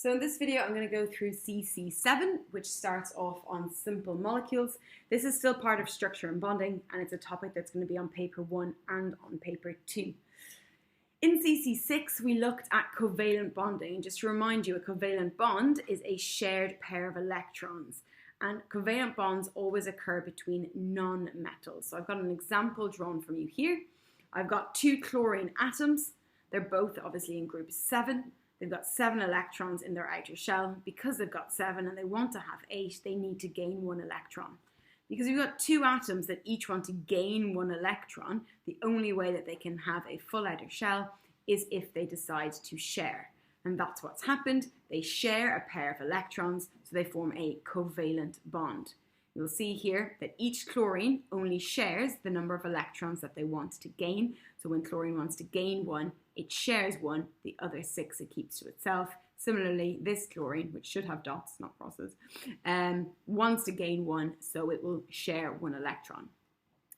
So in this video, I'm going to go through CC7, which starts off on simple molecules. This is still part of structure and bonding, and it's a topic that's going to be on paper 1 and on paper 2. In CC6, we looked at covalent bonding. And just to remind you, a covalent bond is a shared pair of electrons. And covalent bonds always occur between non-metals. So I've got an example drawn from you here. I've got 2 chlorine atoms. They're both obviously in group 7. They've got 7 electrons in their outer shell. Because they've got 7 and they want to have 8, they need to gain 1 electron. Because we've got 2 atoms that each want to gain 1 electron, the only way that they can have a full outer shell is if they decide to share. And that's what's happened. They share a pair of electrons, so they form a covalent bond. You'll see here that each chlorine only shares the number of electrons that they want to gain. So when chlorine wants to gain 1, it shares 1, the other 6 it keeps to itself. Similarly, this chlorine, which should have dots, not crosses, wants to gain 1, so it will share 1 electron.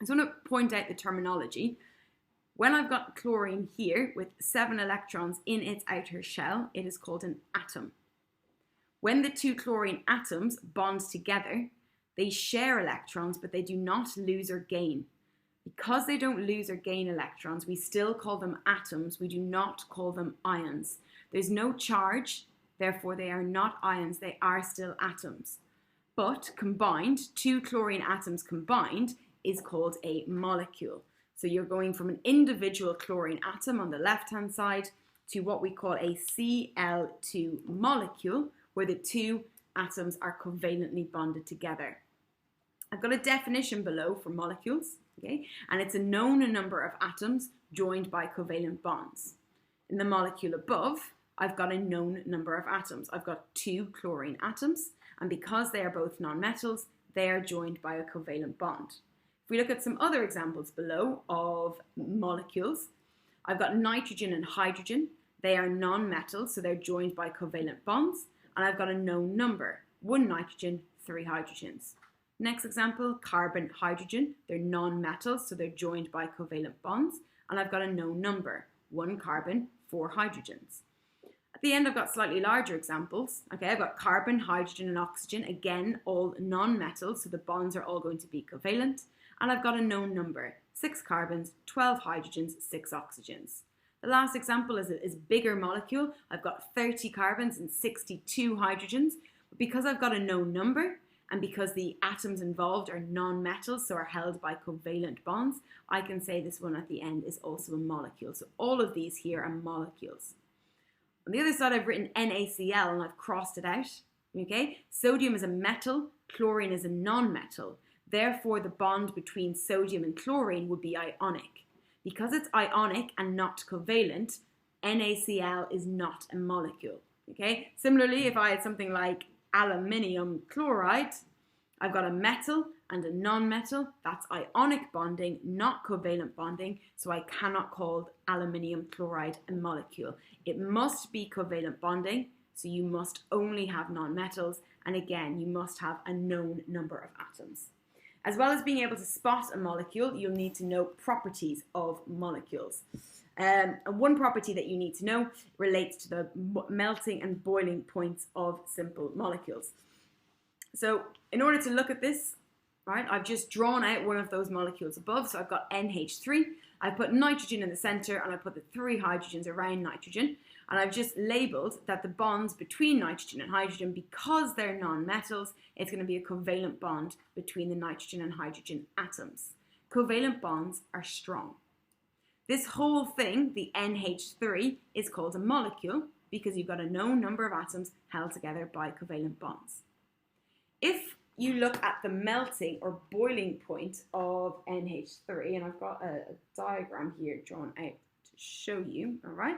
I just want to point out the terminology. When I've got chlorine here with 7 electrons in its outer shell, it is called an atom. When the 2 chlorine atoms bond together, they share electrons, but they do not lose or gain. Because they don't lose or gain electrons, we still call them atoms. We do not call them ions. There's no charge, therefore they are not ions. They are still atoms. But combined, 2 chlorine atoms combined is called a molecule. So you're going from an individual chlorine atom on the left-hand side to what we call a Cl2 molecule, where the 2 atoms are covalently bonded together. I've got a definition below for molecules, okay? And it's a known number of atoms joined by covalent bonds. In the molecule above, I've got a known number of atoms. I've got 2 chlorine atoms, and because they are both nonmetals, they are joined by a covalent bond. If we look at some other examples below of molecules, I've got nitrogen and hydrogen. They are nonmetals, so they're joined by covalent bonds. And I've got a known number, 1 nitrogen, 3 hydrogens. Next example, carbon, hydrogen. They're non-metals, so they're joined by covalent bonds. And I've got a known number, 1 carbon, 4 hydrogens. At the end, I've got slightly larger examples. Okay, I've got carbon, hydrogen, and oxygen. Again, all non-metals, so the bonds are all going to be covalent. And I've got a known number, 6 carbons, 12 hydrogens, 6 oxygens. The last example is a bigger molecule. I've got 30 carbons and 62 hydrogens. But because I've got a known number, and because the atoms involved are non-metals, so are held by covalent bonds, I can say this one at the end is also a molecule. So all of these here are molecules. On the other side, I've written NaCl and I've crossed it out. Okay, sodium is a metal, chlorine is a non-metal. Therefore, the bond between sodium and chlorine would be ionic. Because it's ionic and not covalent, NaCl is not a molecule. Okay, similarly, if I had something like aluminium chloride, I've got a metal and a non-metal. That's ionic bonding, not covalent bonding, so I cannot call aluminium chloride a molecule. It must be covalent bonding, so you must only have non-metals, and again, you must have a known number of atoms. As well as being able to spot a molecule, you'll need to know properties of molecules. And one property that you need to know relates to the melting and boiling points of simple molecules. So in order to look at this, right, I've just drawn out one of those molecules above. So I've got NH3. I've put nitrogen in the center and I put the 3 hydrogens around nitrogen. And I've just labeled that the bonds between nitrogen and hydrogen, because they're non-metals, it's going to be a covalent bond between the nitrogen and hydrogen atoms. Covalent bonds are strong. This whole thing, the NH3, is called a molecule because you've got a known number of atoms held together by covalent bonds. If you look at the melting or boiling point of NH3, and I've got a diagram here drawn out to show you, all right?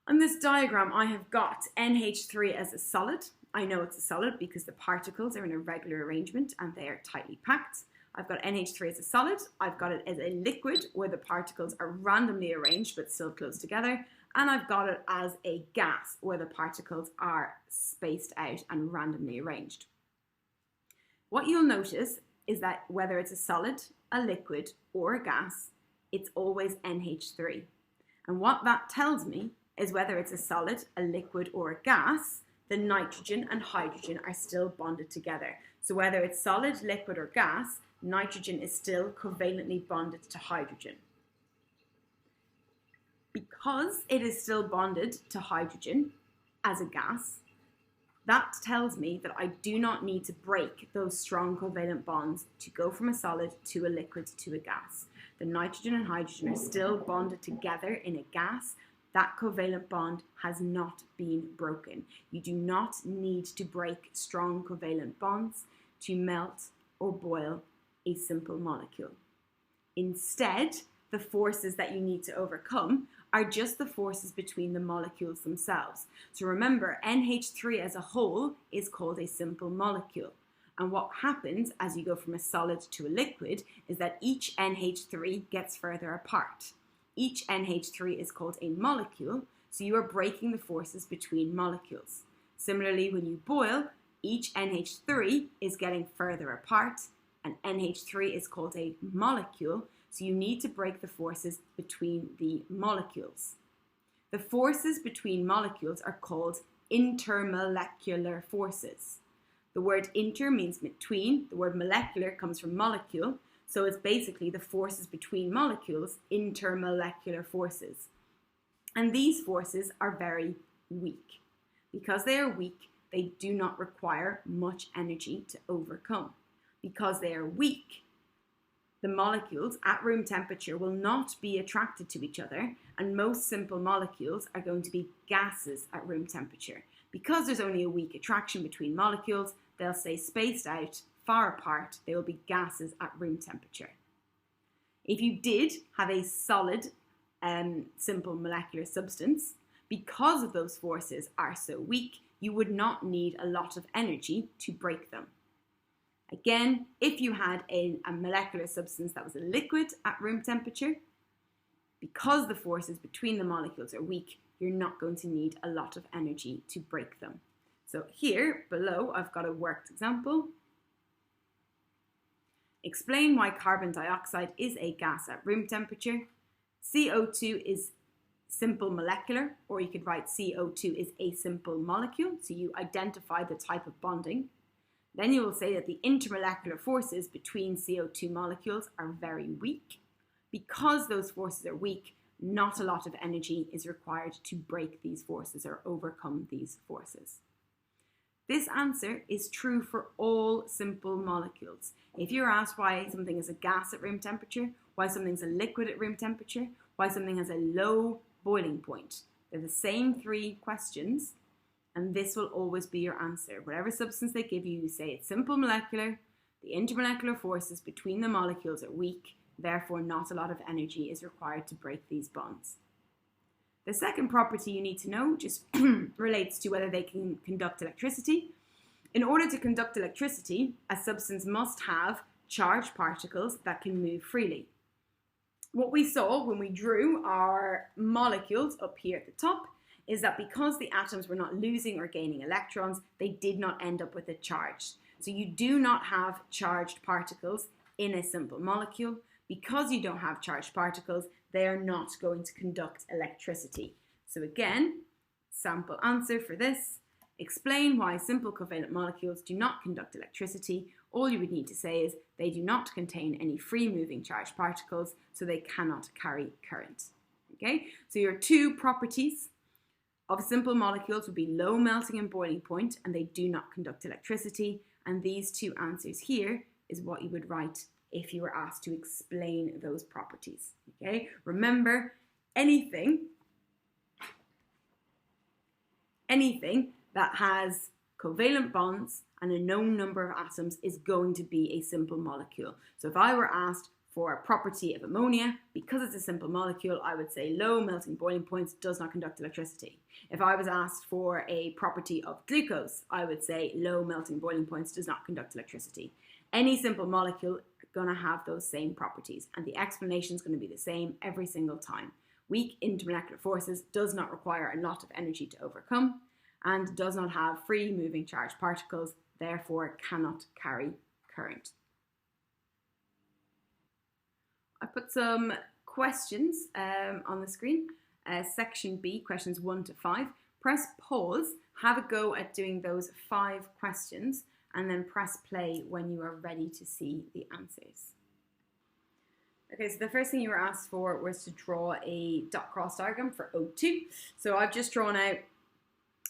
On this diagram, I have got NH3 as a solid. I know it's a solid because the particles are in a regular arrangement and they are tightly packed. I've got NH3 as a solid. I've got it as a liquid where the particles are randomly arranged but still close together. And I've got it as a gas where the particles are spaced out and randomly arranged. What you'll notice is that whether it's a solid, a liquid, or a gas, it's always NH3. And what that tells me is whether it's a solid, a liquid, or a gas, the nitrogen and hydrogen are still bonded together. So whether it's solid, liquid, or gas, nitrogen is still covalently bonded to hydrogen. Because it is still bonded to hydrogen as a gas, that tells me that I do not need to break those strong covalent bonds to go from a solid to a liquid to a gas. The nitrogen and hydrogen are still bonded together in a gas. That covalent bond has not been broken. You do not need to break strong covalent bonds to melt or boil a simple molecule. Instead, the forces that you need to overcome are just the forces between the molecules themselves. So remember, NH3 as a whole is called a simple molecule. And what happens as you go from a solid to a liquid is that each NH3 gets further apart. Each NH3 is called a molecule, so you are breaking the forces between molecules. Similarly, when you boil, each NH3 is getting further apart, and NH3 is called a molecule, so you need to break the forces between the molecules. The forces between molecules are called intermolecular forces. The word inter means between. The word molecular comes from molecule. So it's basically the forces between molecules, intermolecular forces. And these forces are very weak. Because they are weak, they do not require much energy to overcome. Because they are weak, the molecules at room temperature will not be attracted to each other, and most simple molecules are going to be gases at room temperature. Because there's only a weak attraction between molecules, they'll stay spaced out, far apart. They will be gases at room temperature. If you did have a solid, simple molecular substance, because of those forces are so weak, you would not need a lot of energy to break them. Again, if you had a molecular substance that was a liquid at room temperature, because the forces between the molecules are weak, you're not going to need a lot of energy to break them. So here below, I've got a worked example. Explain why carbon dioxide is a gas at room temperature. CO2 is simple molecular, or you could write CO2 is a simple molecule. So you identify the type of bonding. Then you will say that the intermolecular forces between CO2 molecules are very weak. Because those forces are weak, not a lot of energy is required to break these forces or overcome these forces. This answer is true for all simple molecules. If you're asked why something is a gas at room temperature, why something's a liquid at room temperature, why something has a low boiling point, they're the same three questions, and this will always be your answer. Whatever substance they give you, you say it's simple molecular, the intermolecular forces between the molecules are weak, therefore not a lot of energy is required to break these bonds. The second property you need to know just relates to whether they can conduct electricity. In order to conduct electricity, a substance must have charged particles that can move freely. What we saw when we drew our molecules up here at the top is that because the atoms were not losing or gaining electrons, they did not end up with a charge. So you do not have charged particles in a simple molecule. Because you don't have charged particles, they are not going to conduct electricity. So again, sample answer for this. Explain why simple covalent molecules do not conduct electricity. All you would need to say is they do not contain any free moving charged particles, so they cannot carry current. Okay, so your two properties of simple molecules would be low melting and boiling point, and they do not conduct electricity. And these two answers here is what you would write if you were asked to explain those properties. Okay, remember, anything that has covalent bonds and a known number of atoms is going to be a simple molecule. So if I were asked for a property of ammonia, because it's a simple molecule, I would say low melting boiling points does not conduct electricity. If I was asked for a property of glucose, I would say low melting boiling points does not conduct electricity. Any simple molecule going to have those same properties, and the explanation is going to be the same every single time. Weak intermolecular forces does not require a lot of energy to overcome and does not have free moving charged particles, therefore cannot carry current. I put some questions on the screen. section B, questions 1 to 5. Press pause, have a go at doing those 5 questions, and then press play when you are ready to see the answers. Okay, so the first thing you were asked for was to draw a dot cross diagram for O2. So I've just drawn out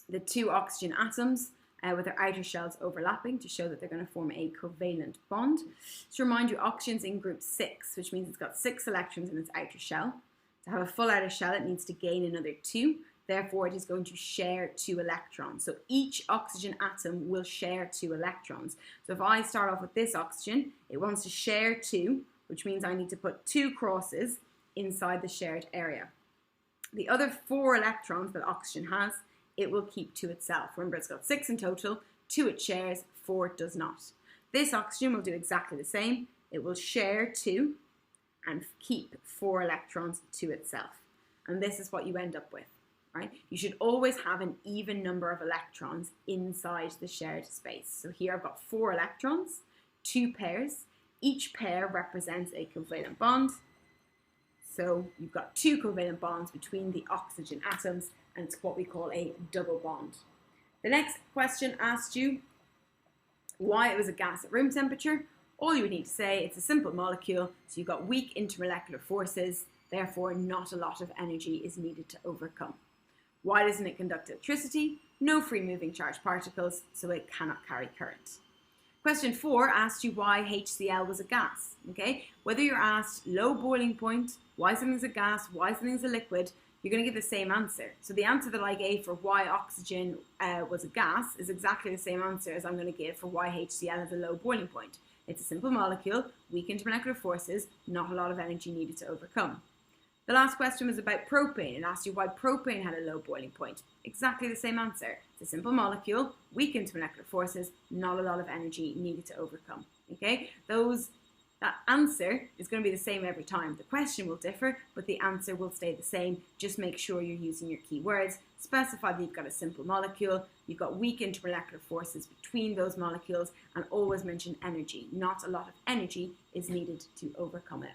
the 2 oxygen atoms with their outer shells overlapping to show that they're going to form a covalent bond. To remind you, oxygen's in group 6, which means it's got 6 electrons in its outer shell. To have a full outer shell, it needs to gain another 2. Therefore, it is going to share 2 electrons. So each oxygen atom will share 2 electrons. So if I start off with this oxygen, it wants to share 2, which means I need to put 2 crosses inside the shared area. The other 4 electrons that oxygen has, it will keep to itself. Remember, it's got 6 in total, 2 it shares, 4 it does not. This oxygen will do exactly the same. It will share 2 and keep 4 electrons to itself. And this is what you end up with, right? You should always have an even number of electrons inside the shared space. So here I've got 4 electrons, 2 pairs. Each pair represents a covalent bond. So you've got 2 covalent bonds between the oxygen atoms, and it's what we call a double bond. The next question asked you why it was a gas at room temperature. All you would need to say, it's a simple molecule, so you've got weak intermolecular forces, therefore not a lot of energy is needed to overcome. Why doesn't it conduct electricity? No free moving charged particles, so it cannot carry current. Question 4 asked you why HCl was a gas. Okay, whether you're asked low boiling point, why something's a gas, why something's a liquid, you're going to give the same answer. So the answer that I gave for why oxygen was a gas is exactly the same answer as I'm going to give for why HCl has a low boiling point. It's a simple molecule, weak intermolecular forces, not a lot of energy needed to overcome. The last question was about propane and asked you why propane had a low boiling point. Exactly the same answer. It's a simple molecule, weak intermolecular forces, not a lot of energy needed to overcome. Okay, that answer is going to be the same every time. The question will differ, but the answer will stay the same. Just make sure you're using your keywords. Specify that you've got a simple molecule, you've got weak intermolecular forces between those molecules, and always mention energy. Not a lot of energy is needed to overcome it.